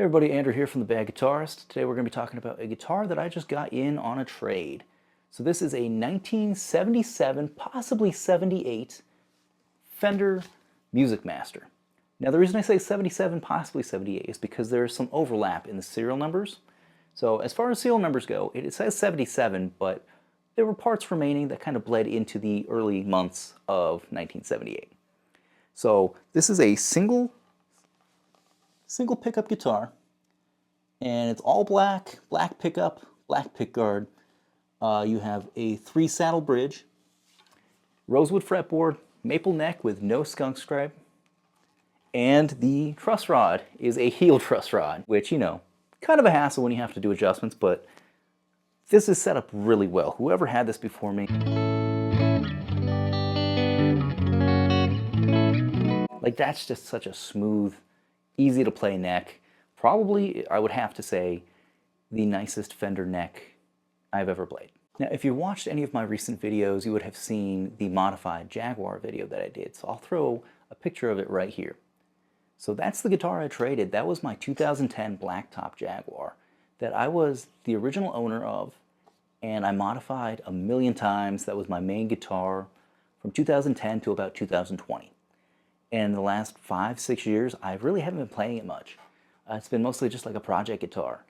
Hey everybody, Andrew here from The Bad Guitarist. Today we're going to be talking about a guitar that I just got in on a trade. So this is a 1977, possibly 78 Fender Musicmaster. Now the reason I say 77, possibly 78 is because there's some overlap in the serial numbers. So as far as serial numbers go, it says 77, but there were parts remaining that kind of bled into the early months of 1978. So this is a single pickup guitar, and it's all black, black pickup, black pickguard. You have a 3-saddle bridge, rosewood fretboard, maple neck with no skunk stripe, and the truss rod is a heel truss rod, which, you know, kind of a hassle when you have to do adjustments, but this is set up really well. Whoever had this before me, like, that's just such a smooth, easy to play neck. Probably, I would have to say, the nicest Fender neck I've ever played. Now, if you watched any of my recent videos, you would have seen the modified Jaguar video that I did. So I'll throw a picture of it right here. So that's the guitar I traded. That was my 2010 Blacktop Jaguar that I was the original owner of, and I modified a million times. That was my main guitar from 2010 to about 2020. And in the last 5-6 years, I really haven't been playing it much. It's been mostly just like a project guitar.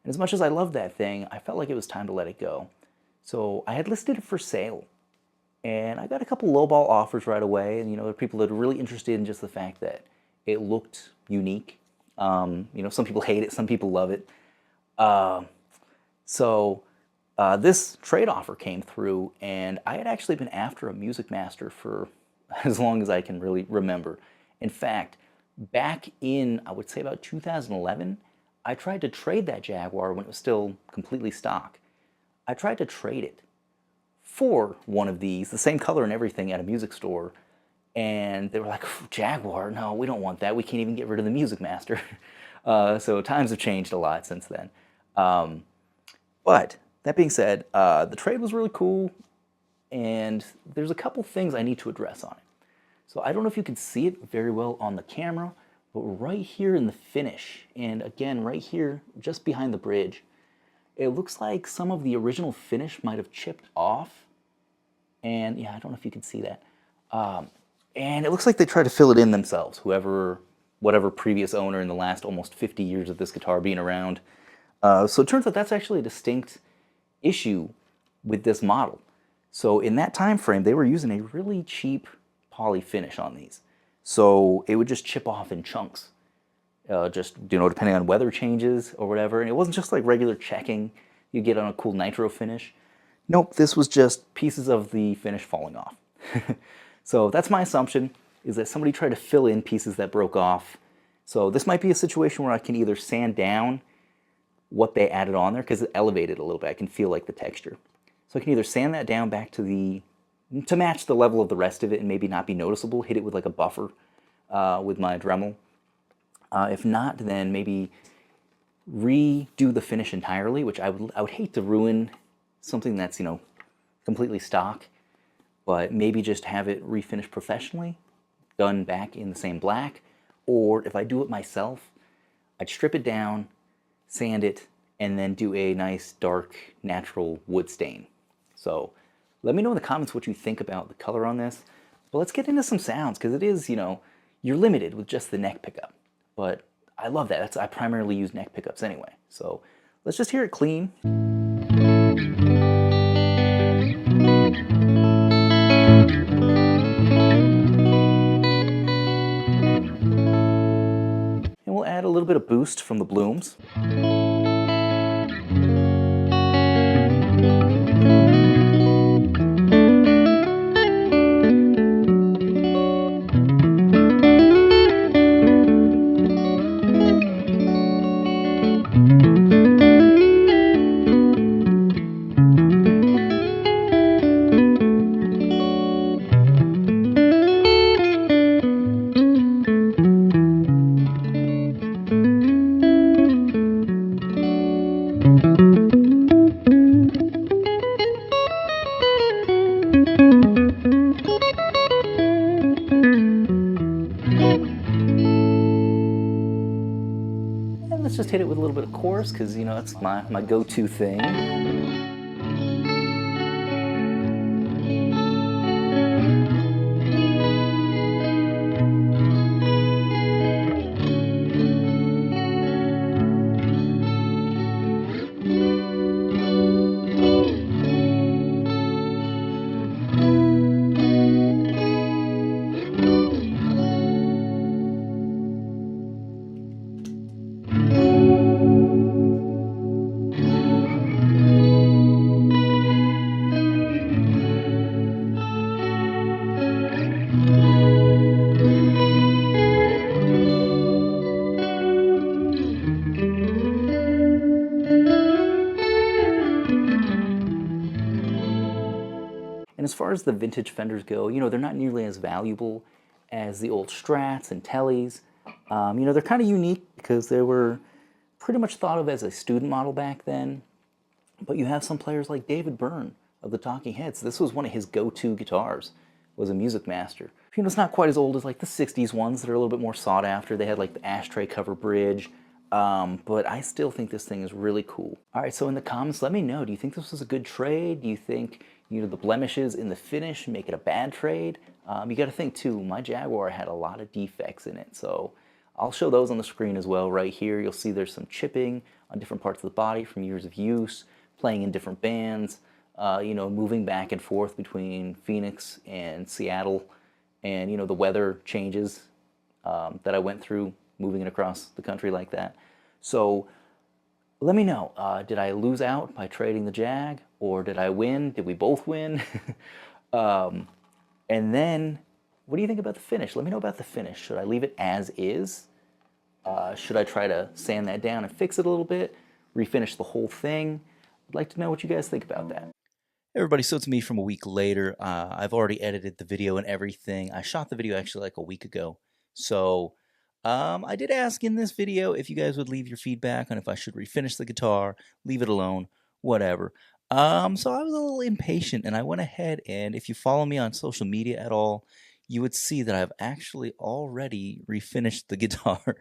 And as much as I love that thing, I felt like it was time to let it go. So I had listed it for sale. And I got a couple lowball offers right away. And, you know, there are people that are really interested in just the fact that it looked unique. You know, some people hate it, some people love it. This trade offer came through, and I had actually been after a Musicmaster for as long as I can really remember. In fact, back in, I would say about 2011, I tried to trade that Jaguar when it was still completely stock. I tried to trade it for one of these, the same color and everything, at a music store, and they were like, Jaguar, no, we don't want that. We can't even get rid of the Musicmaster. So times have changed a lot since then. But that being said, the trade was really cool, and there's a couple things I need to address on it. So I don't know if you can see it very well on the camera, but right here in the finish, and again right here just behind the bridge, it looks like some of the original finish might have chipped off. And yeah, I don't know if you can see that. And it looks like they tried to fill it in themselves, whatever previous owner in the last almost 50 years of this guitar being around. So it turns out that's actually a distinct issue with this model. So in that time frame, they were using a really cheap poly finish on these. So it would just chip off in chunks, just, you know, depending on weather changes or whatever. And it wasn't just like regular checking you get on a cool nitro finish. Nope, this was just pieces of the finish falling off. So that's my assumption, is that somebody tried to fill in pieces that broke off. So this might be a situation where I can either sand down what they added on there, because it elevated a little bit. I can feel like the texture. So I can either sand that down back to match the level of the rest of it and maybe not be noticeable, hit it with like a buffer with my Dremel. If not, then maybe redo the finish entirely, which I would hate to ruin something that's, you know, completely stock, but maybe just have it refinished professionally, done back in the same black. Or if I do it myself, I'd strip it down, sand it, and then do a nice dark natural wood stain. So let me know in the comments what you think about the color on this. But let's get into some sounds, because it is, you know, you're limited with just the neck pickup. But I love that. I primarily use neck pickups anyway. So let's just hear it clean. And we'll add a little bit of boost from the blooms. let's just hit it with a little bit of chorus, because, you know, that's my go-to thing. And as far as the vintage Fenders go, you know, they're not nearly as valuable as the old Strats and Tellys. You know, they're kind of unique because they were pretty much thought of as a student model back then. But you have some players like David Byrne of the Talking Heads. This was one of his go-to guitars, was a Musicmaster. You know, it's not quite as old as like the 60s ones that are a little bit more sought after. They had like the ashtray cover bridge. But I still think this thing is really cool. All right, so in the comments, let me know. Do you think this was a good trade? Do you think, you know, the blemishes in the finish make it a bad trade? You got to think too, my Jaguar had a lot of defects in it, so I'll show those on the screen as well. Right here, you'll see there's some chipping on different parts of the body from years of use, playing in different bands, you know, moving back and forth between Phoenix and Seattle, and, you know, the weather changes that I went through moving it across the country like that. So let me know, did I lose out by trading the Jag, or did I win? Did we both win? And then, what do you think about the finish? Let me know about the finish. Should I leave it as is? Should I try to sand that down and fix it a little bit? Refinish the whole thing? I'd like to know what you guys think about that. Everybody, so it's me from a week later. I've already edited the video and everything. I shot the video actually like a week ago. So I did ask in this video if you guys would leave your feedback on if I should refinish the guitar, leave it alone, whatever. So I was a little impatient, and I went ahead, and if you follow me on social media at all, you would see that I've actually already refinished the guitar.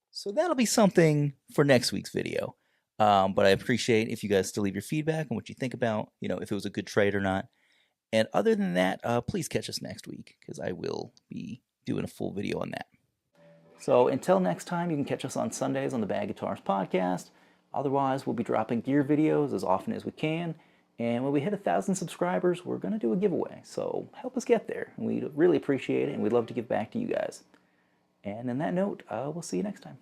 So that'll be something for next week's video. But I appreciate if you guys still leave your feedback on what you think about, you know, if it was a good trade or not. And other than that, please catch us next week, because I will be doing a full video on that. So until next time, you can catch us on Sundays on the Bad Guitars podcast. Otherwise, we'll be dropping gear videos as often as we can. And when we hit 1,000 subscribers, we're going to do a giveaway. So help us get there. And we'd really appreciate it, and we'd love to give back to you guys. And on that note, we'll see you next time.